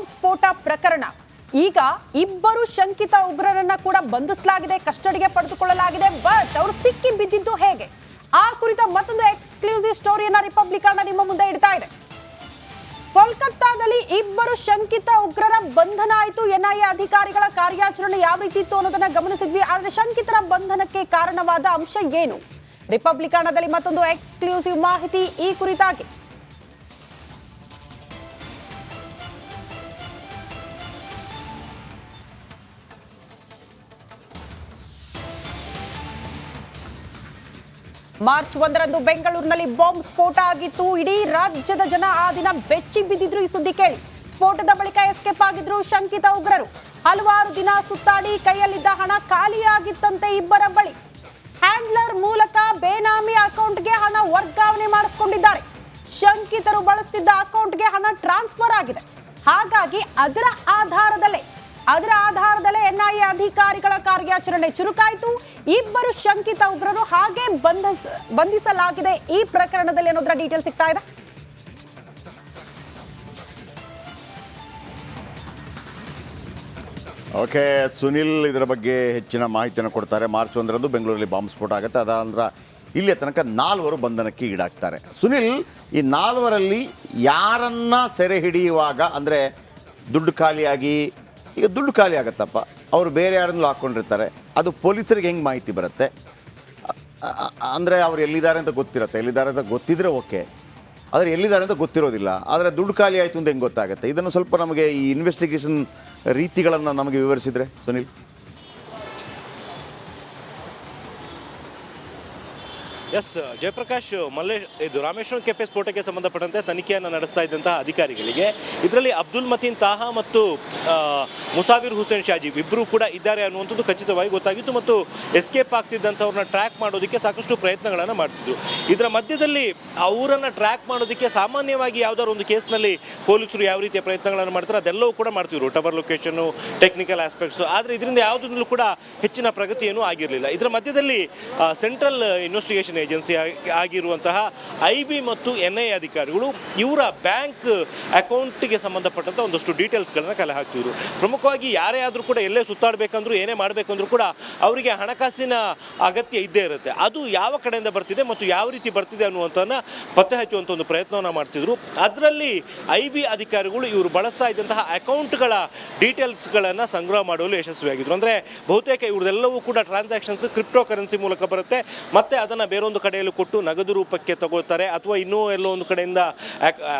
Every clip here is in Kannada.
ಬಾಂಬ್ ಸ್ಫೋಟ ಪ್ರಕರಣ. ಈಗ ಇಬ್ಬರು ಶಂಕಿತ ಉಗ್ರರನ್ನ ಕೂಡ ಬಂಧಿಸಲಾಗಿದೆ, ಕಸ್ಟಡಿಗೆ ಪಡೆದುಕೊಳ್ಳಲಾಗಿದೆ. ಬಟ್ ಅವರು ಸಿಕ್ಕಿ ಬಿದ್ದಿದ್ದು ಹೇಗೆ? ಆ ಕುರಿತ ಮತ್ತೊಂದು ಎಕ್ಸ್ಕ್ಲೂಸಿವ್ ಸ್ಟೋರಿಯನ್ನ ರಿಪಬ್ಲಿಕನ್ ನಿಮ್ಮ ಮುಂದೆ ಇಡ್ತಾ ಇದೆ. ಕೋಲ್ಕತ್ತಾದಲ್ಲಿ ಇಬ್ಬರು ಶಂಕಿತ ಉಗ್ರರ ಬಂಧನ ಆಯಿತು. ಎನ್ಐಎ ಅಧಿಕಾರಿಗಳ ಕಾರ್ಯಾಚರಣೆ ಯಾವ ರೀತಿ ಇತ್ತು ಅನ್ನೋದನ್ನ ಗಮನಿಸಿದ್ವಿ. ಆದರೆ ಶಂಕಿತರ ಬಂಧನಕ್ಕೆ ಕಾರಣವಾದ ಅಂಶ ಏನು? ರಿಪಬ್ಲಿಕನದಲ್ಲಿ ಮತ್ತೊಂದು ಎಕ್ಸ್ಕ್ಲೂಸಿವ್ ಮಾಹಿತಿ ಈ ಕುರಿತಾಗಿ. ಮಾರ್ಚ್ 1ರಂದು ಬೆಂಗಳೂರಿನಲ್ಲಿ ಬಾಂಬ್ ಸ್ಫೋಟ ಆಗಿತ್ತು. ಇಡೀ ರಾಜ್ಯದ ಜನ ಆ ದಿನ ಬೆಚ್ಚಿ ಬಿದ್ದಿದ್ರು ಈ ಸುದ್ದಿ ಕೇಳಿ. ಸ್ಫೋಟದ ಬಳಿಕ ಎಸ್ಕೇಪ್ ಆಗಿದ್ರು ಶಂಕಿತ ಉಗ್ರರು. ಹಲವಾರು ದಿನ ಸುತ್ತಾಡಿ ಕೈಯಲ್ಲಿದ್ದ ಹಣ ಖಾಲಿಯಾಗಿತ್ತಂತೆ ಇಬ್ಬರ ಬಳಿ. ಹ್ಯಾಂಡ್ಲರ್ ಮೂಲಕ ಬೇನಾಮಿ ಅಕೌಂಟ್ಗೆ ಹಣ ವರ್ಗಾವಣೆ ಮಾಡಿಸಿಕೊಂಡಿದ್ದಾರೆ. ಶಂಕಿತರು ಬಳಸುತ್ತಿದ್ದ ಅಕೌಂಟ್ಗೆ ಹಣ ಟ್ರಾನ್ಸ್ಫರ್ ಆಗಿದೆ. ಹಾಗಾಗಿ ಅದರ ಆಧಾರದಲ್ಲೇ ಎನ್ಐಎ ಅಧಿಕಾರಿಗಳ ಕಾರ್ಯಾಚರಣೆ ಚುರುಕಾಯಿತು. ಇಬ್ಬರು ಶಂಕಿತ ಉಗ್ರರು ಹಾಗೆ ಬಂಧಿಸಲಾಗಿದೆ ಈ ಪ್ರಕರಣದಲ್ಲಿ ಅನ್ನೋದರ ಡೀಟೇಲ್ ಸಿಗ್ತಾ ಇದೆ. ಓಕೆ, ಸುನಿಲ್ ಇದರ ಬಗ್ಗೆ ಹೆಚ್ಚಿನ ಮಾಹಿತಿಯನ್ನು ಕೊಡ್ತಾರೆ. ಮಾರ್ಚ್ 1ರಂದು ಬೆಂಗಳೂರಲ್ಲಿ ಬಾಂಬ್ ಸ್ಫೋಟ ಆಗುತ್ತೆ. ಅದಾಂದ್ರ ಇಲ್ಲಿ ತನಕ 4 ಬಂಧನಕ್ಕೆ ಈಡಾಗ್ತಾರೆ. ಸುನಿಲ್, ಈ 4ರಲ್ಲಿ ಯಾರನ್ನ ಸೆರೆ ಹಿಡಿಯುವಾಗ ಅಂದರೆ ದುಡ್ಡು ಖಾಲಿಯಾಗಿ, ಈಗ ದುಡ್ಡು ಖಾಲಿ ಆಗುತ್ತಪ್ಪ, ಅವರು ಬೇರೆ ಯಾರನ್ನೂ ಹಾಕ್ಕೊಂಡಿರ್ತಾರೆ, ಅದು ಪೊಲೀಸರಿಗೆ ಹೆಂಗೆ ಮಾಹಿತಿ ಬರುತ್ತೆ? ಅಂದರೆ ಅವ್ರು ಎಲ್ಲಿದ್ದಾರೆ ಅಂತ ಗೊತ್ತಿರುತ್ತೆ. ಎಲ್ಲಿದ್ದಾರೆ ಅಂತ ಗೊತ್ತಿದ್ರೆ ಓಕೆ, ಆದರೆ ಎಲ್ಲಿದ್ದಾರೆ ಅಂತ ಗೊತ್ತಿರೋದಿಲ್ಲ. ಆದರೆ ದುಡ್ಡು ಖಾಲಿ ಆಯಿತು ಅಂತ ಹೆಂಗೆ ಗೊತ್ತಾಗುತ್ತೆ? ಇದನ್ನು ಸ್ವಲ್ಪ ನಮಗೆ ಈ ಇನ್ವೆಸ್ಟಿಗೇಷನ್ ರೀತಿಗಳನ್ನು ನಮಗೆ ವಿವರಿಸಿದರೆ ಸುನಿಲ್. ಎಸ್ ಜಯಪ್ರಕಾಶ್, ಇದು ರಾಮೇಶ್ವರಂ ಕೆಫೆ ಸ್ಫೋಟಕ್ಕೆ ಸಂಬಂಧಪಟ್ಟಂತೆ ತನಿಖೆಯನ್ನು ನಡೆಸ್ತಾ ಇದ್ದಂತಹ ಅಧಿಕಾರಿಗಳಿಗೆ ಇದರಲ್ಲಿ ಅಬ್ದುಲ್ ಮತೀನ್ ತಾಹಾ ಮತ್ತು ಮುಸಾವಿರ್ ಹುಸೇನ್ ಶಾಜೀಬ್ ಇಬ್ಬರು ಕೂಡ ಇದ್ದಾರೆ ಅನ್ನುವಂಥದ್ದು ಖಚಿತವಾಗಿ ಗೊತ್ತಾಗಿತ್ತು. ಮತ್ತು ಎಸ್ಕೇಪ್ ಆಗ್ತಿದ್ದಂಥವ್ರನ್ನ ಟ್ರ್ಯಾಕ್ ಮಾಡೋದಕ್ಕೆ ಸಾಕಷ್ಟು ಪ್ರಯತ್ನಗಳನ್ನು ಮಾಡ್ತಿದ್ರು. ಇದರ ಮಧ್ಯದಲ್ಲಿ ಅವರನ್ನು ಟ್ರ್ಯಾಕ್ ಮಾಡೋದಕ್ಕೆ ಸಾಮಾನ್ಯವಾಗಿ ಯಾವುದಾದ್ರು ಒಂದು ಕೇಸ್ನಲ್ಲಿ ಪೊಲೀಸರು ಯಾವ ರೀತಿಯ ಪ್ರಯತ್ನಗಳನ್ನು ಮಾಡ್ತಾರೆ ಅದೆಲ್ಲವೂ ಕೂಡ ಮಾಡ್ತಿದ್ರು, ಟವರ್ ಲೊಕೇಶನ್ನು, ಟೆಕ್ನಿಕಲ್ ಆಸ್ಪೆಕ್ಟ್ಸು. ಆದರೆ ಇದರಿಂದ ಯಾವುದರಲ್ಲೂ ಕೂಡ ಹೆಚ್ಚಿನ ಪ್ರಗತಿಯೇನೂ ಆಗಿರಲಿಲ್ಲ. ಇದರ ಮಧ್ಯದಲ್ಲಿ ಸೆಂಟ್ರಲ್ ಇನ್ವೆಸ್ಟಿಗೇಷನ್ ಏಜೆನ್ಸಿ ಆಗಿರುವಂತಹ ಐಬಿ ಮತ್ತು ಎನ್ಐಎ ಅಧಿಕಾರಿಗಳು ಇವರ ಬ್ಯಾಂಕ್ ಅಕೌಂಟ್ಗೆ ಸಂಬಂಧಪಟ್ಟಂಥ ಒಂದಷ್ಟು ಡೀಟೇಲ್ಸ್ಗಳನ್ನ ಕಲೆ ಹಾಕ್ತಿದ್ರು. ಪ್ರಮುಖವಾಗಿ ಯಾರೇ ಆದರೂ ಕೂಡ ಎಲ್ಲೇ ಸುತ್ತಾಡಬೇಕಂದ್ರೂ ಏನೇ ಮಾಡಬೇಕಂದ್ರೂ ಕೂಡ ಅವರಿಗೆ ಹಣಕಾಸಿನ ಅಗತ್ಯ ಇದ್ದೇ ಇರುತ್ತೆ. ಅದು ಯಾವ ಕಡೆಯಿಂದ ಬರ್ತಿದೆ ಮತ್ತು ಯಾವ ರೀತಿ ಬರ್ತಿದೆ ಅನ್ನುವಂಥದ್ದನ್ನ ಪತ್ತೆ ಹಚ್ಚುವಂಥ ಒಂದು ಪ್ರಯತ್ನವನ್ನು ಮಾಡ್ತಿದ್ರು. ಅದರಲ್ಲಿ ಐಬಿ ಅಧಿಕಾರಿಗಳು ಇವರು ಬಳಸ್ತಾ ಇದ್ದಂತಹ ಅಕೌಂಟ್ಗಳ ಡೀಟೇಲ್ಸ್ಗಳನ್ನು ಸಂಗ್ರಹ ಮಾಡುವಲ್ಲಿ ಯಶಸ್ವಿಯಾಗಿದ್ರು. ಅಂದರೆ ಬಹುತೇಕ ಇವ್ರದೆಲ್ಲವೂ ಕೂಡ ಟ್ರಾನ್ಸಾಕ್ಷನ್ಸ್ ಕ್ರಿಪ್ಟೋ ಕರೆನ್ಸಿ ಮೂಲಕ ಬರುತ್ತೆ. ಮತ್ತು ಅದನ್ನು ಬೇರೊಂದು ಕಡೆಯಲ್ಲಿ ಕೊಟ್ಟು ನಗದು ರೂಪಕ್ಕೆ ತಗೊಳ್ತಾರೆ, ಅಥವಾ ಇನ್ನೂ ಎಲ್ಲೋ ಒಂದು ಕಡೆಯಿಂದ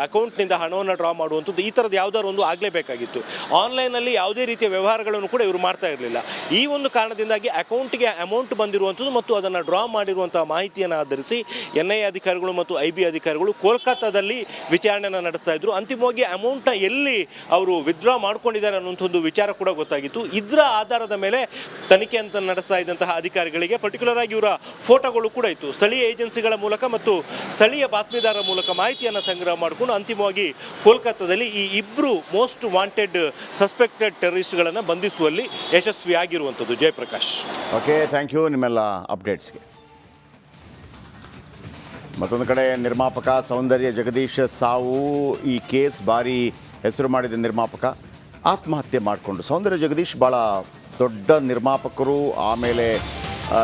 ಅಕೌಂಟ್ನಿಂದ ಹಣವನ್ನು ಡ್ರಾ ಮಾಡುವಂಥದ್ದು, ಈ ಥರದ್ದು ಯಾವುದಾದ್ರು ಒಂದು ಆಗಲೇಬೇಕಾಗಿತ್ತು. ಆನ್ಲೈನಲ್ಲಿ ಯಾವುದೇ ರೀತಿಯ ವ್ಯವಹಾರಗಳನ್ನು ಕೂಡ ಇವರು ಮಾಡ್ತಾ ಇರಲಿಲ್ಲ. ಈ ಒಂದು ಕಾರಣದಿಂದಾಗಿ ಅಕೌಂಟ್ಗೆ ಅಮೌಂಟ್ ಬಂದಿರುವಂಥದ್ದು ಮತ್ತು ಅದನ್ನು ಡ್ರಾ ಮಾಡಿರುವಂಥ ಮಾಹಿತಿಯನ್ನು ಆಧರಿಸಿ ಎನ್ಐಎ ಅಧಿಕಾರಿಗಳು ಮತ್ತು ಐಬಿ ಅಧಿಕಾರಿಗಳು ಕೋಲ್ಕತ್ತಾದಲ್ಲಿ ವಿಚಾರಣೆಯನ್ನು ನಡೆಸ್ತಾ ಇದ್ರು. ಅಂತಿಮವಾಗಿ ಅಮೌಂಟ್ನ ಎಲ್ಲಿ ಅವರು ವಿತ್ಡ್ರಾ ಮಾಡ್ಕೊಂಡಿದ್ದಾರೆ ಅನ್ನುವಂಥದ್ದು ವಿಚಾರ ಕೂಡ ಗೊತ್ತಾಗಿತ್ತು. ಇದರ ಆಧಾರದ ಮೇಲೆ ತನಿಖೆ ಅಂತ ನಡೆಸ್ತಾ ಇದ್ದಂತಹ ಅಧಿಕಾರಿಗಳಿಗೆ ಪರ್ಟಿಕ್ಯುಲರ್ ಆಗಿ ಇವರ ಫೋಟೋಗಳು ಕೂಡ ಇತ್ತು. ಸ್ಥಳೀಯ ಏಜೆನ್ಸಿಗಳ ಮೂಲಕ ಮತ್ತು ಸ್ಥಳೀಯ ಬಾತ್ಮೀದಾರರ ಮೂಲಕ ಮಾಹಿತಿಯನ್ನು ಸಂಗ್ರಹ ಮಾಡಿಕೊಂಡು ಅಂತಿಮವಾಗಿ ಕೋಲ್ಕತ್ತಾದಲ್ಲಿ ಈ ಇಬ್ಬರು ಮೋಸ್ಟ್ ವಾಂಟೆಡ್ ಸಸ್ಪೆಕ್ಟೆಡ್ ಟೆರರಿಸ್ಟ್ಗಳನ್ನು ಬಂಧಿಸುವಲ್ಲಿ ಯಶಸ್ವಿಯಾಗಿರುವಂಥದ್ದು. ಜಯಪ್ರಕಾಶ್, ಓಕೆ, ಥ್ಯಾಂಕ್ ಯು ನಿಮ್ಮೆಲ್ಲ ಅಪ್ಡೇಟ್ಸ್ಗೆ. ಮತ್ತೊಂದು ಕಡೆ ನಿರ್ಮಾಪಕ ಸೌಂದರ್ಯ ಜಗದೀಶ್ ಸಾವು, ಈ ಕೇಸ್ ಭಾರಿ ಹೆಸರು ಮಾಡಿದ ನಿರ್ಮಾಪಕ ಆತ್ಮಹತ್ಯೆ ಮಾಡಿಕೊಂಡು. ಸೌಂದರ್ಯ ಜಗದೀಶ್ ಭಾಳ ದೊಡ್ಡ ನಿರ್ಮಾಪಕರು. ಆಮೇಲೆ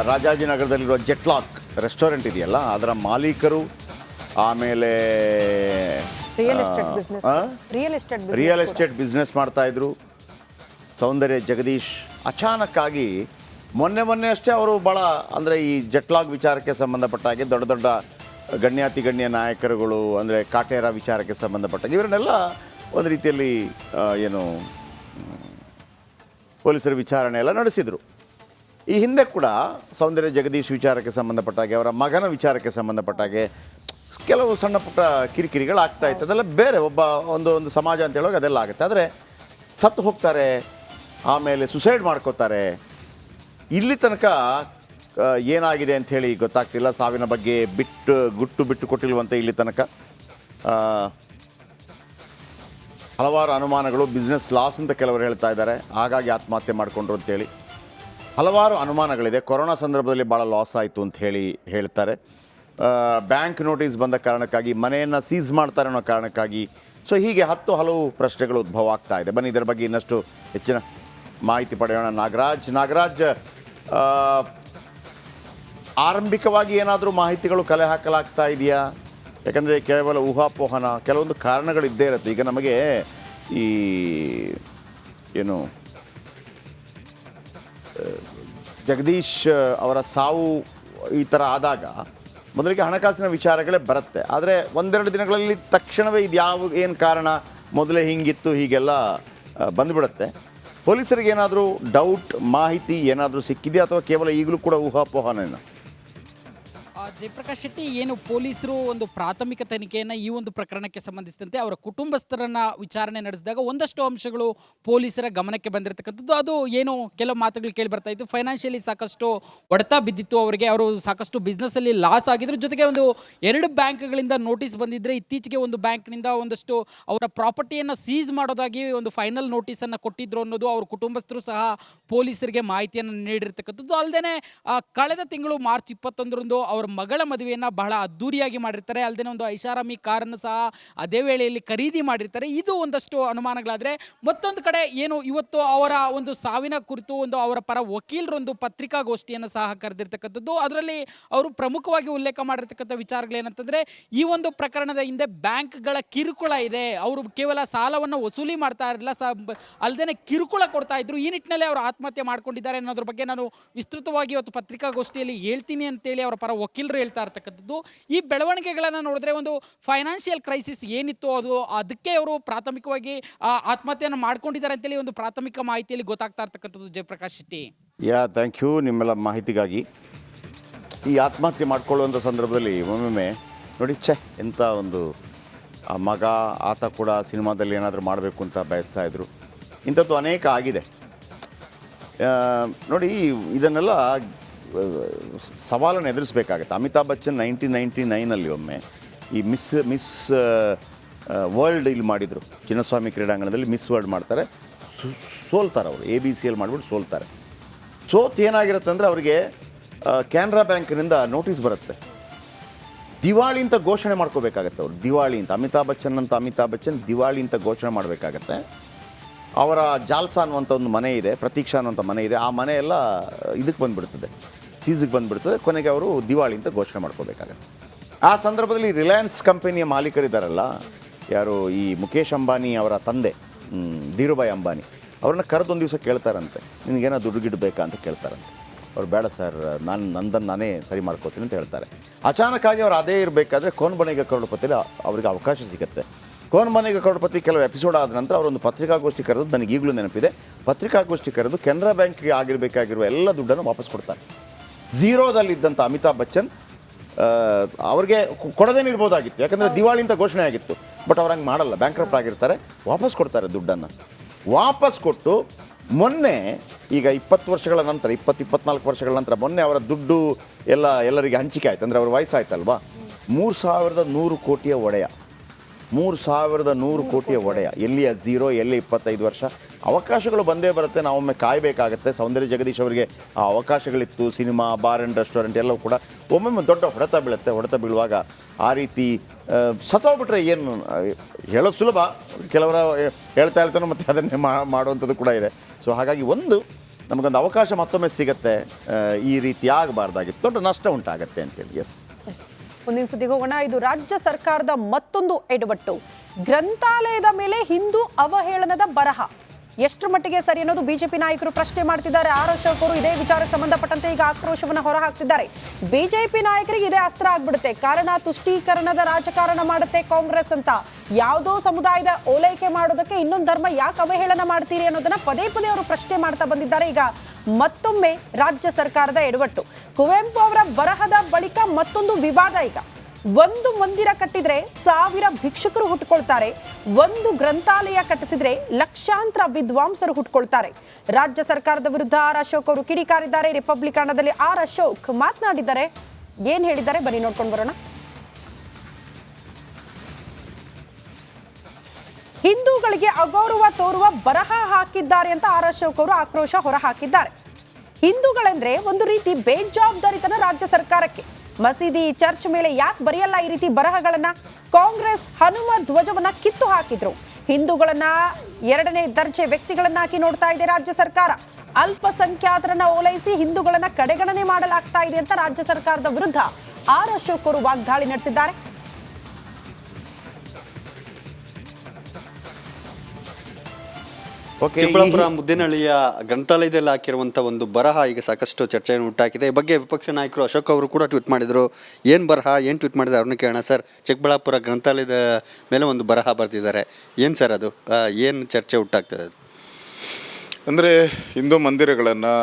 ರಾಜಾಜಿನಗರದಲ್ಲಿರುವ ಜೆಟ್ಲಾಕ್ ರೆಸ್ಟೋರೆಂಟ್ ಇದೆಯಲ್ಲ ಅದರ ಮಾಲೀಕರು. ಆಮೇಲೆ ರಿಯಲ್ ಎಸ್ಟೇಟ್ ಬಿಸ್ನೆಸ್ ಮಾಡ್ತಾಯಿದ್ರು ಸೌಂದರ್ಯ ಜಗದೀಶ್. ಅಚಾನಕ್ಕಾಗಿ ಮೊನ್ನೆ ಅಷ್ಟೇ ಅವರು ಭಾಳ ಅಂದರೆ ಈ ಜೆಟ್ಲಾಗ್ ವಿಚಾರಕ್ಕೆ ಸಂಬಂಧಪಟ್ಟ ಹಾಗೆ ದೊಡ್ಡ ದೊಡ್ಡ ಗಣ್ಯ ನಾಯಕರುಗಳು, ಅಂದರೆ ಕಾಟೇರ ವಿಚಾರಕ್ಕೆ ಸಂಬಂಧಪಟ್ಟಾಗ ಇವರನ್ನೆಲ್ಲ ಒಂದು ರೀತಿಯಲ್ಲಿ ಏನು ಪೊಲೀಸರು ವಿಚಾರಣೆ ಎಲ್ಲ ನಡೆಸಿದರು. ಈ ಹಿಂದೆ ಕೂಡ ಸೌಂದರ್ಯ ಜಗದೀಶ್ ವಿಚಾರಕ್ಕೆ ಸಂಬಂಧಪಟ್ಟಾಗೆ, ಅವರ ಮಗನ ವಿಚಾರಕ್ಕೆ ಸಂಬಂಧಪಟ್ಟಾಗೆ ಕೆಲವು ಸಣ್ಣ ಪುಟ್ಟ ಕಿರಿಕಿರಿಗಳಾಗ್ತಾ ಇತ್ತು. ಅದೆಲ್ಲ ಬೇರೆ, ಒಂದು ಸಮಾಜ ಅಂತ ಹೇಳುವಾಗ ಅದೆಲ್ಲ ಆಗುತ್ತೆ. ಆದರೆ ಸತ್ತು ಹೋಗ್ತಾರೆ, ಆಮೇಲೆ ಸುಸೈಡ್ ಮಾಡ್ಕೋತಾರೆ. ಇಲ್ಲಿ ತನಕ ಏನಾಗಿದೆ ಅಂಥೇಳಿ ಗೊತ್ತಾಗ್ತಿಲ್ಲ. ಸಾವಿನ ಬಗ್ಗೆ ಗುಟ್ಟು ಬಿಟ್ಟು ಕೊಟ್ಟಿಲ್ವಂತೆ ಇಲ್ಲಿ ತನಕ. ಹಲವಾರು ಅನುಮಾನಗಳು, ಬಿಸ್ನೆಸ್ ಲಾಸ್ ಅಂತ ಕೆಲವರು ಹೇಳ್ತಾ ಇದ್ದಾರೆ, ಹಾಗಾಗಿ ಆತ್ಮಹತ್ಯೆ ಮಾಡಿಕೊಂಡ್ರು ಅಂತೇಳಿ ಹಲವಾರು ಅನುಮಾನಗಳಿದೆ. ಕೊರೋನಾ ಸಂದರ್ಭದಲ್ಲಿ ಭಾಳ ಲಾಸ್ ಆಯಿತು ಅಂತ ಹೇಳ್ತಾರೆ. ಬ್ಯಾಂಕ್ ನೋಟಿಸ್ ಬಂದ ಕಾರಣಕ್ಕಾಗಿ, ಮನೆಯನ್ನು ಸೀಸ್ ಮಾಡ್ತಾರೆ ಅನ್ನೋ ಕಾರಣಕ್ಕಾಗಿ ಸೊ ಹೀಗೆ ಹಲವು ಪ್ರಶ್ನೆಗಳು ಉದ್ಭವ ಆಗ್ತಾ ಇದೆ. ಬನ್ನಿ ಇದರ ಬಗ್ಗೆ ಇನ್ನಷ್ಟು ಹೆಚ್ಚಿನ ಮಾಹಿತಿ ಪಡೆಯೋಣ. ನಾಗರಾಜ್, ಆರಂಭಿಕವಾಗಿ ಏನಾದರೂ ಮಾಹಿತಿಗಳು ಕಲೆ ಹಾಕಲಾಗ್ತಾ ಇದೆಯಾ? ಯಾಕಂದರೆ ಕೇವಲ ಊಹಾಪೋಹನ, ಕೆಲವೊಂದು ಕಾರಣಗಳಿದ್ದೇ ಇರುತ್ತೆ. ಈಗ ನಮಗೆ ಈ ಏನು ಜಗದೀಶ್ ಅವರ ಸಾವು ಈ ಥರ ಆದಾಗ ಮೊದಲಿಗೆ ಹಣಕಾಸಿನ ವಿಚಾರಗಳೇ ಬರುತ್ತೆ. ಆದರೆ ಒಂದೆರಡು ದಿನಗಳಲ್ಲಿ ತಕ್ಷಣವೇ ಇದು ಏನು ಕಾರಣ, ಮೊದಲೇ ಹಿಂಗಿತ್ತು ಹೀಗೆಲ್ಲ ಬಂದುಬಿಡುತ್ತೆ. ಪೊಲೀಸರಿಗೆ ಏನಾದರೂ ಡೌಟ್, ಮಾಹಿತಿ ಏನಾದರೂ ಸಿಕ್ಕಿದೆಯಾ ಅಥವಾ ಕೇವಲ ಈಗಲೂ ಕೂಡ ಊಹಾಪೋಹನೇನ? ಜಯಪ್ರಕಾಶ್ ಶೆಟ್ಟಿ, ಏನು ಪೊಲೀಸರು ಒಂದು ಪ್ರಾಥಮಿಕ ತನಿಖೆಯನ್ನು ಈ ಒಂದು ಪ್ರಕರಣಕ್ಕೆ ಸಂಬಂಧಿಸಿದಂತೆ ಅವರ ಕುಟುಂಬಸ್ಥರನ್ನ ವಿಚಾರಣೆ ನಡೆಸಿದಾಗ ಒಂದಷ್ಟು ಅಂಶಗಳು ಪೊಲೀಸರ ಗಮನಕ್ಕೆ ಬಂದಿರತಕ್ಕಂಥದ್ದು. ಅದು ಏನು ಕೆಲವು ಮಾತುಗಳು ಕೇಳಿ ಬರ್ತಾ ಇತ್ತು. ಫೈನಾನ್ಷಿಯಲಿ ಸಾಕಷ್ಟು ಹೊಡೆತ ಬಿದ್ದಿತ್ತು ಅವರಿಗೆ, ಅವರು ಸಾಕಷ್ಟು ಬಿಸ್ನೆಸ್ಸಲ್ಲಿ ಲಾಸ್ ಆಗಿದ್ರು. ಜೊತೆಗೆ ಒಂದು 2 ಬ್ಯಾಂಕ್ಗಳಿಂದ ನೋಟಿಸ್ ಬಂದಿದ್ದರೆ ಇತ್ತೀಚೆಗೆ ಒಂದು ಬ್ಯಾಂಕ್ನಿಂದ ಒಂದಷ್ಟು ಅವರ ಪ್ರಾಪರ್ಟಿಯನ್ನು ಸೀಸ್ ಮಾಡೋದಾಗಿ ಒಂದು ಫೈನಲ್ ನೋಟಿಸನ್ನು ಕೊಟ್ಟಿದ್ರು ಅನ್ನೋದು ಅವ್ರ ಕುಟುಂಬಸ್ಥರು ಸಹ ಪೊಲೀಸರಿಗೆ ಮಾಹಿತಿಯನ್ನು ನೀಡಿರ್ತಕ್ಕಂಥದ್ದು. ಅಲ್ಲದೆ ಕಳೆದ ತಿಂಗಳು ಮಾರ್ಚ್ 21ರಂದು ಅವರ ಮಗಳ ಮದುವೆಯನ್ನು ಬಹಳ ಅದ್ದೂರಿಯಾಗಿ ಮಾಡಿರ್ತಾರೆ. ಅಲ್ಲದೆ ಒಂದು ಐಷಾರಾಮಿ ಕಾರನ್ನು ಸಹ ಅದೇ ವೇಳೆಯಲ್ಲಿ ಖರೀದಿ ಮಾಡಿರ್ತಾರೆ. ಇದು ಒಂದಷ್ಟು ಅನುಮಾನಗಳಾದರೆ, ಮತ್ತೊಂದು ಕಡೆ ಏನು ಇವತ್ತು ಅವರ ಒಂದು ಸಾವಿನ ಕುರಿತು ಒಂದು ಅವರ ಪರ ವಕೀಲರೊಂದು ಪತ್ರಿಕಾಗೋಷ್ಠಿಯನ್ನು ಸಹ ಕರೆದಿರ್ತಕ್ಕಂಥದ್ದು. ಅದರಲ್ಲಿ ಅವರು ಪ್ರಮುಖವಾಗಿ ಉಲ್ಲೇಖ ಮಾಡಿರ್ತಕ್ಕಂಥ ವಿಚಾರಗಳೇನಂತಂದರೆ, ಈ ಒಂದು ಪ್ರಕರಣದ ಹಿಂದೆ ಬ್ಯಾಂಕ್ಗಳ ಕಿರುಕುಳ ಇದೆ. ಅವರು ಕೇವಲ ಸಾಲವನ್ನು ವಸೂಲಿ ಮಾಡ್ತಾ ಇರಲಿಲ್ಲ, ಅಲ್ಲದೆ ಕಿರುಕುಳ ಕೊಡ್ತಾ ಇದ್ರು. ಈ ನಿಟ್ಟಿನಲ್ಲಿ ಅವರು ಆತ್ಮಹತ್ಯೆ ಮಾಡ್ಕೊಂಡಿದ್ದಾರೆ ಅನ್ನೋದ್ರ ಬಗ್ಗೆ ನಾನು ವಿಸ್ತೃತವಾಗಿ ಇವತ್ತು ಪತ್ರಿಕಾಗೋಷ್ಠಿಯಲ್ಲಿ ಹೇಳ್ತೀನಿ ಅಂತೇಳಿ ಅವರ ಪರ ವಕೀಲರು ಹೇಳ್ತಾ ಇರ್ತಕ್ಕಂಥದ್ದು. ಈ ಬೆಳವಣಿಗೆಗಳನ್ನು ನೋಡಿದ್ರೆ ಒಂದು ಫೈನಾನ್ಷಿಯಲ್ ಕ್ರೈಸಿಸ್ ಏನಿತ್ತು ಅದಕ್ಕೆ ಅವರು ಪ್ರಾಥಮಿಕವಾಗಿ ಆತ್ಮಹತ್ಯೆಯನ್ನು ಮಾಡ್ಕೊಂಡಿದ್ದಾರೆ ಅಂತೇಳಿ ಒಂದು ಪ್ರಾಥಮಿಕ ಮಾಹಿತಿಯಲ್ಲಿ ಗೊತ್ತಾಗ್ತಾ ಇರ್ತಕ್ಕಂಥದ್ದು. ಜಯಪ್ರಕಾಶ್ ಶೆಟ್ಟಿ, ಥ್ಯಾಂಕ್ ಯು ನಿಮ್ಮೆಲ್ಲ ಮಾಹಿತಿಗಾಗಿ. ಈ ಆತ್ಮಹತ್ಯೆ ಮಾಡ್ಕೊಳ್ಳುವಂಥ ಸಂದರ್ಭದಲ್ಲಿ ಒಮ್ಮೊಮ್ಮೆ ನೋಡಿ, ಎಂಥ ಒಂದು ಮಗ ಆತ ಕೂಡ ಸಿನಿಮಾದಲ್ಲಿ ಏನಾದರೂ ಮಾಡಬೇಕು ಅಂತ ಬಯಸ್ತಾ ಇದ್ರು. ಇಂಥದ್ದು ಅನೇಕ ಆಗಿದೆ ನೋಡಿ. ಇದನ್ನೆಲ್ಲ ಸವಾಲನ್ನು ಎದುರಿಸಬೇಕಾಗತ್ತೆ. ಅಮಿತಾಬ್ ಬಚ್ಚನ್ 1999ನಲ್ಲಿ ಒಮ್ಮೆ ಈ ಮಿಸ್ ವರ್ಲ್ಡ್ ಇಲ್ಲಿ ಮಾಡಿದರು. ಚಿನ್ನಸ್ವಾಮಿ ಕ್ರೀಡಾಂಗಣದಲ್ಲಿ ಮಿಸ್ ವರ್ಲ್ಡ್ ಮಾಡ್ತಾರೆ, ಸೋಲ್ತಾರೆ ಅವರು. ABCಯಲ್ಲಿ ಮಾಡಿಬಿಟ್ಟು ಸೋಲ್ತಾರೆ. ಏನಾಗಿರುತ್ತೆ ಅಂದರೆ ಅವರಿಗೆ ಕೆನರಾ ಬ್ಯಾಂಕಿನಿಂದ ನೋಟಿಸ್ ಬರುತ್ತೆ, ದಿವಾಳಿ ಅಂತ ಘೋಷಣೆ ಮಾಡ್ಕೋಬೇಕಾಗತ್ತೆ ಅವರು. ದಿವಾಳಿ ಅಂತ ಅಮಿತಾಬ್ ಬಚ್ಚನ್ ದಿವಾಳಿ ಅಂತ ಘೋಷಣೆ ಮಾಡಬೇಕಾಗತ್ತೆ. ಅವರ ಜಾಲ್ಸಾ ಅನ್ನುವಂಥ ಒಂದು ಮನೆ ಇದೆ, ಪ್ರತೀಕ್ಷಾ ಅನ್ನುವಂಥ ಮನೆ ಇದೆ. ಆ ಮನೆ ಎಲ್ಲ ಇದಕ್ಕೆ ಬಂದುಬಿಡ್ತದೆ, ಸೀಸಿಗೆ ಬಂದುಬಿಡ್ತದೆ. ಕೊನೆಗೆ ಅವರು ದಿವಾಳಿ ಅಂತ ಘೋಷಣೆ ಮಾಡ್ಕೋಬೇಕಾಗತ್ತೆ. ಆ ಸಂದರ್ಭದಲ್ಲಿ ರಿಲಯನ್ಸ್ ಕಂಪನಿಯ ಮಾಲೀಕರಿದ್ದಾರಲ್ಲ, ಯಾರು ಈ ಮುಖೇಶ್ ಅಂಬಾನಿ ಅವರ ತಂದೆ ಧೀರುಭಾಯ್ ಅಂಬಾನಿ, ಅವ್ರನ್ನ ಕರೆದೊಂದು ದಿವಸ ಕೇಳ್ತಾರಂತೆ, ನಿನಗೇನೋ ದುಡ್ಡು ಗಿಡ್ಡು ಬೇಕಾ ಅಂತ ಕೇಳ್ತಾರಂತೆ. ಅವ್ರು ಬೇಡ ಸರ್, ನಂದನ್ನು ನಾನೇ ಸರಿ ಮಾಡ್ಕೋತೀನಿ ಅಂತ ಹೇಳ್ತಾರೆ. ಅಚಾನಕ್ಕಾಗಿ ಅವ್ರು ಅದೇ ಇರಬೇಕಾದ್ರೆ ಕೌನ್ ಬನೇಗಾ ಕರೋಡ್ಪತಿಯಲ್ಲಿ ಅವರಿಗೆ ಅವಕಾಶ ಸಿಗುತ್ತೆ. ಕೌನ್ ಬನೇಗಾ ಕರೋಡ್ಪತಿ ಕೆಲವು ಎಪಿಸೋಡ್ ಆದ ನಂತರ ಅವರೊಂದು ಪತ್ರಿಕಾಗೋಷ್ಠಿ ಕರೆದು, ನನಗೆ ಈಗಲೂ ನೆನಪಿದೆ, ಪತ್ರಿಕಾಗೋಷ್ಠಿ ಕರೆದು ಕೆನರಾ ಬ್ಯಾಂಕ್ಗೆ ಆಗಿರಬೇಕಾಗಿರುವ ಎಲ್ಲ ದುಡ್ಡನ್ನು ವಾಪಸ್ ಕೊಡ್ತಾರೆ. ಝೀರೋದಲ್ಲಿದ್ದಂಥ ಅಮಿತಾಬ್ ಬಚ್ಚನ್ ಅವ್ರಿಗೆ ಕೊಡದೇನಿರ್ಬೋದಾಗಿತ್ತು, ಯಾಕಂದರೆ ದಿವಾಳಿ ಅಂತ ಘೋಷಣೆ ಆಗಿತ್ತು. ಬಟ್ ಅವ್ರು ಹಂಗೆ ಮಾಡಲ್ಲ, ಬ್ಯಾಂಕ್ರಪ್ಟ್ ಆಗಿರ್ತಾರೆ, ವಾಪಸ್ ಕೊಡ್ತಾರೆ ದುಡ್ಡನ್ನು. ವಾಪಸ್ ಕೊಟ್ಟು ಮೊನ್ನೆ ಈಗ 20 ವರ್ಷಗಳ ನಂತರ, 24 ವರ್ಷಗಳ ನಂತರ ಮೊನ್ನೆ ಅವರ ದುಡ್ಡು ಎಲ್ಲರಿಗೆ ಹಂಚಿಕೆ ಆಯ್ತು. ಅಂದರೆ ಅವ್ರ ವಯಸ್ಸಾಯ್ತಲ್ವಾ, 3100 ಕೋಟಿಯ ಒಡೆಯ, 3100 ಕೋಟಿಯ ಒಡೆಯ. ಎಲ್ಲಿಯ ಝೀರೋ, ಎಲ್ಲಿ 25 ವರ್ಷ. ಅವಕಾಶಗಳು ಬಂದೇ ಬರುತ್ತೆ, ನಾವೊಮ್ಮೆ ಕಾಯಬೇಕಾಗತ್ತೆ. ಸೌಂದರ್ಯ ಜಗದೀಶ್ ಅವರಿಗೆ ಆ ಅವಕಾಶಗಳಿತ್ತು, ಸಿನಿಮಾ, ಬಾರ್ ಆ್ಯಂಡ್ ರೆಸ್ಟೋರೆಂಟ್ ಎಲ್ಲವೂ ಕೂಡ. ಒಮ್ಮೊಮ್ಮೆ ದೊಡ್ಡ ಹೊಡೆತ ಬೀಳುತ್ತೆ. ಹೊಡೆತ ಬೀಳುವಾಗ ಆ ರೀತಿ ಸತ್ತೋಗ್ಬಿಟ್ರೆ ಏನು ಹೇಳೋದು ಸುಲಭ, ಕೆಲವರ ಹೇಳ್ತಾನೋ ಮತ್ತು ಅದನ್ನೇ ಮಾಡುವಂಥದ್ದು ಕೂಡ ಇದೆ. ಸೊ ಹಾಗಾಗಿ ನಮಗೊಂದು ಅವಕಾಶ ಮತ್ತೊಮ್ಮೆ ಸಿಗುತ್ತೆ, ಈ ರೀತಿ ಆಗಬಾರ್ದಾಗಿತ್ತು, ದೊಡ್ಡ ನಷ್ಟ ಉಂಟಾಗತ್ತೆ ಅಂತೇಳಿ. ಎಸ್, ಮುಂದಿನ ಸುದ್ದಿಗೆ ಹೋಗೋಣ. ಇದು ರಾಜ್ಯ ಸರ್ಕಾರದ ಮತ್ತೊಂದು ಎಡವಟ್ಟು. ಗ್ರಂಥಾಲಯದ ಮೇಲೆ ಹಿಂದೂ ಅವಹೇಳನದ ಬರಹ ಎಷ್ಟರ ಮಟ್ಟಿಗೆ ಸರಿ ಅನ್ನೋದು ಬಿಜೆಪಿ ನಾಯಕರು ಪ್ರಶ್ನೆ ಮಾಡ್ತಿದ್ದಾರೆ. ಆರ್ ಅಶೋಕ್ ಅವರು ಇದೇ ವಿಚಾರಕ್ಕೆ ಸಂಬಂಧಪಟ್ಟಂತೆ ಈಗ ಆಕ್ರೋಶವನ್ನು ಹೊರಹಾಕ್ತಿದ್ದಾರೆ. ಬಿಜೆಪಿ ನಾಯಕರಿಗೆ ಇದೇ ಅಸ್ತ್ರ ಆಗ್ಬಿಡುತ್ತೆ. ಕಾರಣ ತುಷ್ಟೀಕರಣದ ರಾಜಕಾರಣ ಮಾಡುತ್ತೆ ಕಾಂಗ್ರೆಸ್ ಅಂತ. ಯಾವುದೋ ಸಮುದಾಯದ ಓಲೈಕೆ ಮಾಡೋದಕ್ಕೆ ಇನ್ನೊಂದು ಧರ್ಮ ಯಾಕೆ ಅವಹೇಳನ ಮಾಡ್ತೀರಿ ಅನ್ನೋದನ್ನ ಪದೇ ಪದೇ ಅವರು ಪ್ರಶ್ನೆ ಮಾಡ್ತಾ ಬಂದಿದ್ದಾರೆ. ಈಗ ಮತ್ತೊಮ್ಮೆ ರಾಜ್ಯ ಸರ್ಕಾರದ ಎಡವಟ್ಟು. ಕುವೆಂಪು ಅವರ ಬರಹದ ಬಳಿಕ ಮತ್ತೊಂದು ವಿವಾದ. ಈಗ ಒಂದು ಮಂದಿರ ಕಟ್ಟಿದ್ರೆ 1000 ಭಿಕ್ಷುಕರು ಹುಟ್ಟುಕೊಳ್ತಾರೆ, ಒಂದು ಗ್ರಂಥಾಲಯ ಕಟ್ಟಿಸಿದ್ರೆ ಲಕ್ಷಾಂತರ ವಿದ್ವಾಂಸರು ಹುಟ್ಟುಕೊಳ್ತಾರೆ. ರಾಜ್ಯ ಸರ್ಕಾರದ ವಿರುದ್ಧ ಆರ್ ಅಶೋಕ್ ಅವರು ಕಿಡಿಕಾರಿದ್ದಾರೆ. ರಿಪಬ್ಲಿಕನದಲ್ಲಿ ಆರ್ ಅಶೋಕ್ ಮಾತನಾಡಿದ್ದಾರೆ. ಏನ್ ಹೇಳಿದ್ದಾರೆ ಬನ್ನಿ ನೋಡ್ಕೊಂಡು ಬರೋಣ. ಹಿಂದೂಗಳಿಗೆ ಅಗೌರವ ತೋರುವ ಬರಹ ಹಾಕಿದ್ದಾರೆ ಅಂತ ಆರ್ ಅಶೋಕ್ ಅವರು ಆಕ್ರೋಶ ಹೊರ ಹಾಕಿದ್ದಾರೆ. ಹಿಂದೂಗಳೆಂದ್ರೆ ಒಂದು ರೀತಿ ಬೇಜವಾಬ್ದಾರಿತನ ರಾಜ್ಯ ಸರ್ಕಾರಕ್ಕೆ. ಮಸೀದಿ, ಚರ್ಚ್ ಮೇಲೆ ಯಾಕೆ ಬರೆಯಲ್ಲ ಈ ರೀತಿ ಬರಹಗಳನ್ನ? ಕಾಂಗ್ರೆಸ್ ಹನುಮ ಧ್ವಜವನ್ನ ಕಿತ್ತು ಹಾಕಿದ್ರು. ಹಿಂದೂಗಳನ್ನ 2ನೇ ದರ್ಜೆ ವ್ಯಕ್ತಿಗಳನ್ನಾಕಿ ನೋಡ್ತಾ ಇದೆ ರಾಜ್ಯ ಸರ್ಕಾರ. ಅಲ್ಪಸಂಖ್ಯಾತರನ್ನ ಓಲೈಸಿ ಹಿಂದೂಗಳನ್ನ ಕಡೆಗಣನೆ ಮಾಡಲಾಗ್ತಾ ಇದೆ ಅಂತ ರಾಜ್ಯ ಸರ್ಕಾರದ ವಿರುದ್ಧ ಆರ್ ಅಶೋಕ್ ಅವರು ವಾಗ್ದಾಳಿ ನಡೆಸಿದ್ದಾರೆ. ಚಿಕ್ಕಬಳ್ಳಾಪುರ ಮುದ್ದೇನಹಳ್ಳಿಯ ಗ್ರಂಥಾಲಯದಲ್ಲಿ ಹಾಕಿರುವಂಥ ಒಂದು ಬರಹ ಈಗ ಸಾಕಷ್ಟು ಚರ್ಚೆಯನ್ನು ಹುಟ್ಟಾಕಿದೆ. ಈ ಬಗ್ಗೆ ವಿಪಕ್ಷ ನಾಯಕರು ಅಶೋಕ್ ಅವರು ಕೂಡ ಟ್ವೀಟ್ ಮಾಡಿದರು. ಏನು ಬರಹ, ಏನು ಟ್ವೀಟ್ ಮಾಡಿದ್ದಾರೆ ಅವ್ರನ್ನ ಕೇಳೋಣ. ಸರ್, ಚಿಕ್ಕಬಳ್ಳಾಪುರ ಗ್ರಂಥಾಲಯದ ಮೇಲೆ ಒಂದು ಬರಹ ಬರೆದಿದ್ದಾರೆ. ಏನು ಸರ್ ಅದು, ಏನು ಚರ್ಚೆ ಹುಟ್ಟಾಗ್ತದೆ ಅದು? ಅಂದರೆ ಹಿಂದೂ ಮಂದಿರಗಳನ್ನು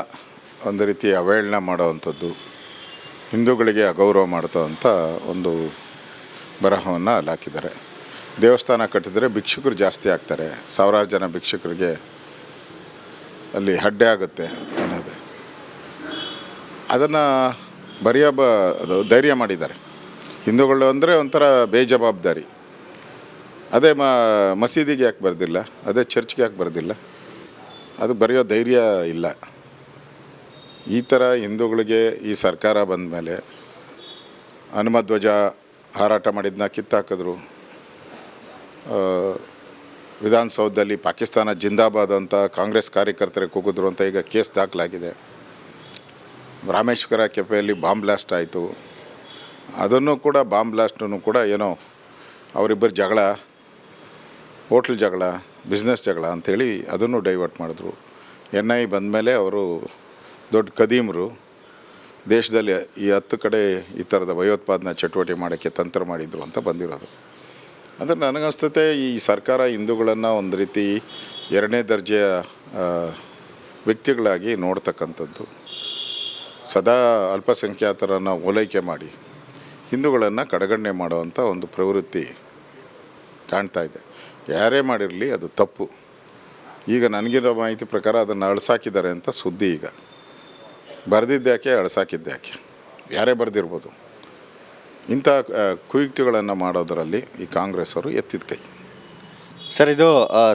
ಒಂದು ರೀತಿ ಅವಹೇಳನ ಮಾಡೋವಂಥದ್ದು, ಹಿಂದೂಗಳಿಗೆ ಅಗೌರವ ಮಾಡ್ತವಂಥ ಒಂದು ಬರಹವನ್ನು ಅಲ್ಲಿ ಹಾಕಿದ್ದಾರೆ. ದೇವಸ್ಥಾನ ಕಟ್ಟಿದರೆ ಭಿಕ್ಷುಕರು ಜಾಸ್ತಿ ಆಗ್ತಾರೆ, ಸಾವಿರಾರು ಜನ ಭಿಕ್ಷುಕರಿಗೆ ಅಲ್ಲಿ ಅಡ್ಡೆ ಆಗುತ್ತೆ ಅನ್ನೋದು, ಅದನ್ನು ಅದು ಧೈರ್ಯ ಮಾಡಿದ್ದಾರೆ. ಹಿಂದೂಗಳು ಅಂದರೆ ಒಂಥರ ಬೇಜವಾಬ್ದಾರಿ. ಅದೇ ಮಸೀದಿಗೆ ಯಾಕೆ ಬರ್ದಿಲ್ಲ, ಅದೇ ಚರ್ಚ್ಗೆ ಯಾಕೆ ಬರ್ದಿಲ್ಲ, ಅದು ಬರೆಯೋ ಧೈರ್ಯ ಇಲ್ಲ. ಈ ಥರ ಹಿಂದೂಗಳಿಗೆ ಈ ಸರ್ಕಾರ ಬಂದ ಮೇಲೆ ಹನುಮ ಧ್ವಜ ಹಾರಾಟ ಮಾಡಿದ್ದನ್ನ ಕಿತ್ತಾಕಿದ್ರು. ವಿಧಾನಸೌಧದಲ್ಲಿ ಪಾಕಿಸ್ತಾನ ಜಿಂದಾಬಾದ್ ಅಂತ ಕಾಂಗ್ರೆಸ್ ಕಾರ್ಯಕರ್ತರಿಗೆ ಕೂಗಿದ್ರು ಅಂತ ಈಗ ಕೇಸ್ ದಾಖಲಾಗಿದೆ. ರಾಮೇಶ್ವರ ಕೆಫೆಯಲ್ಲಿ ಬಾಂಬ್ ಬ್ಲಾಸ್ಟ್ ಆಯಿತು. ಅದನ್ನು ಕೂಡ ಬಾಂಬ್ ಬ್ಲಾಸ್ಟನ್ನು ಕೂಡ ಏನೋ ಅವರಿಬ್ಬರು ಜಗಳ, ಹೋಟ್ಲ್ ಜಗಳ, ಬಿಸ್ನೆಸ್ ಜಗಳ ಅಂಥೇಳಿ ಅದನ್ನು ಡೈವರ್ಟ್ ಮಾಡಿದ್ರು. NI ಬಂದ ಮೇಲೆ ಅವರು ದೊಡ್ಡ ಕದೀಮರು, ದೇಶದಲ್ಲಿ ಈ 10 ಕಡೆ ಈ ಥರದ ಭಯೋತ್ಪಾದನಾ ಚಟುವಟಿಕೆ ಮಾಡೋಕ್ಕೆ ತಂತ್ರ ಮಾಡಿದರು ಅಂತ ಬಂದಿರೋದು. ಅಂದರೆ ನನಗನ್ನಿಸ್ತತೆ ಈ ಸರ್ಕಾರ ಹಿಂದೂಗಳನ್ನು ಒಂದು ರೀತಿ 2ನೇ ದರ್ಜೆಯ ವ್ಯಕ್ತಿಗಳಾಗಿ ನೋಡ್ತಕ್ಕಂಥದ್ದು, ಸದಾ ಅಲ್ಪಸಂಖ್ಯಾತರನ್ನು ಓಲೈಕೆ ಮಾಡಿ ಹಿಂದೂಗಳನ್ನು ಕಡೆಗಣನೆ ಮಾಡುವಂಥ ಒಂದು ಪ್ರವೃತ್ತಿ ಕಾಣ್ತಾ ಇದೆ. ಯಾರೇ ಮಾಡಿರಲಿ ಅದು ತಪ್ಪು. ಈಗ ನನಗಿರೋ ಮಾಹಿತಿ ಪ್ರಕಾರ ಅದನ್ನು ಅಳಿಸಾಕಿದ್ದಾರೆ ಅಂತ ಸುದ್ದಿ. ಈಗ ಬರೆದಿದ್ದ್ಯಾಕೆ, ಅಳಿಸಾಕಿದ್ದ್ಯಾಕೆ, ಯಾರೇ ಬರೆದಿರ್ಬೋದು. ಇಂಥ ಕುಯುಕ್ತಿಗಳನ್ನು ಮಾಡೋದರಲ್ಲಿ ಈ ಕಾಂಗ್ರೆಸ್ ಅವರು ಎತ್ತಿದ ಕೈ. ಸರ್, ಇದು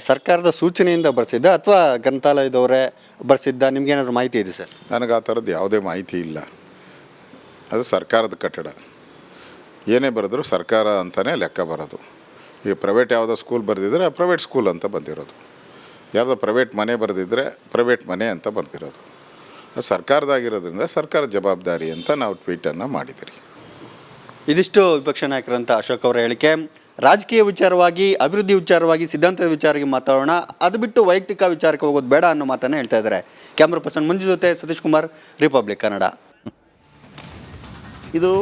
ಸರ್ಕಾರದ ಸೂಚನೆಯಿಂದ ಬರೆಸಿದ್ದ ಅಥವಾ ಗ್ರಂಥಾಲಯದವರೇ ಬರೆಸಿದ್ದ? ನಿಮ್ಗೇನಾದರೂ ಮಾಹಿತಿ ಇದೆ ಸರ್? ನನಗೆ ಆ ಥರದ್ದು ಯಾವುದೇ ಮಾಹಿತಿ ಇಲ್ಲ. ಅದು ಸರ್ಕಾರದ ಕಟ್ಟಡ, ಏನೇ ಬರೆದ್ರು ಸರ್ಕಾರ ಅಂತಲೇ ಲೆಕ್ಕ ಬರೋದು. ಈಗ ಪ್ರೈವೇಟ್ ಯಾವುದೋ ಸ್ಕೂಲ್ ಬರೆದಿದ್ರೆ ಪ್ರೈವೇಟ್ ಸ್ಕೂಲ್ ಅಂತ ಬಂದಿರೋದು, ಯಾವುದೋ ಪ್ರೈವೇಟ್ ಮನೆ ಬರೆದಿದ್ರೆ ಪ್ರೈವೇಟ್ ಮನೆ ಅಂತ ಬರ್ತಿರೋದು. ಅದು ಸರ್ಕಾರದಾಗಿರೋದ್ರಿಂದ ಸರ್ಕಾರ ಜವಾಬ್ದಾರಿ ಅಂತ ನಾವು ಟ್ವೀಟನ್ನು ಮಾಡಿದ್ದೀರಿ. ಇದಿಷ್ಟು ವಿಪಕ್ಷ ನಾಯಕರಂತ ಅಶೋಕ್ ಅವರ ಹೇಳಿಕೆ. ರಾಜಕೀಯ ವಿಚಾರವಾಗಿ, ಅಭಿವೃದ್ಧಿ ವಿಚಾರವಾಗಿ, ಸಿದ್ಧಾಂತದ ವಿಚಾರವಾಗಿ ಮಾತಾಡೋಣ, ಅದು ಬಿಟ್ಟು ವೈಯಕ್ತಿಕ ವಿಚಾರಕ್ಕೆ ಹೋಗೋದು ಬೇಡ ಅನ್ನೋ ಮಾತನ್ನು ಹೇಳ್ತಾ ಇದ್ದಾರೆ. ಕ್ಯಾಮ್ರಾ ಪರ್ಸನ್ ಮಂಜು ಜೊತೆ ಸತೀಶ್ ಕುಮಾರ್, ರಿಪಬ್ಲಿಕ್ ಕನ್ನಡ. ಇದು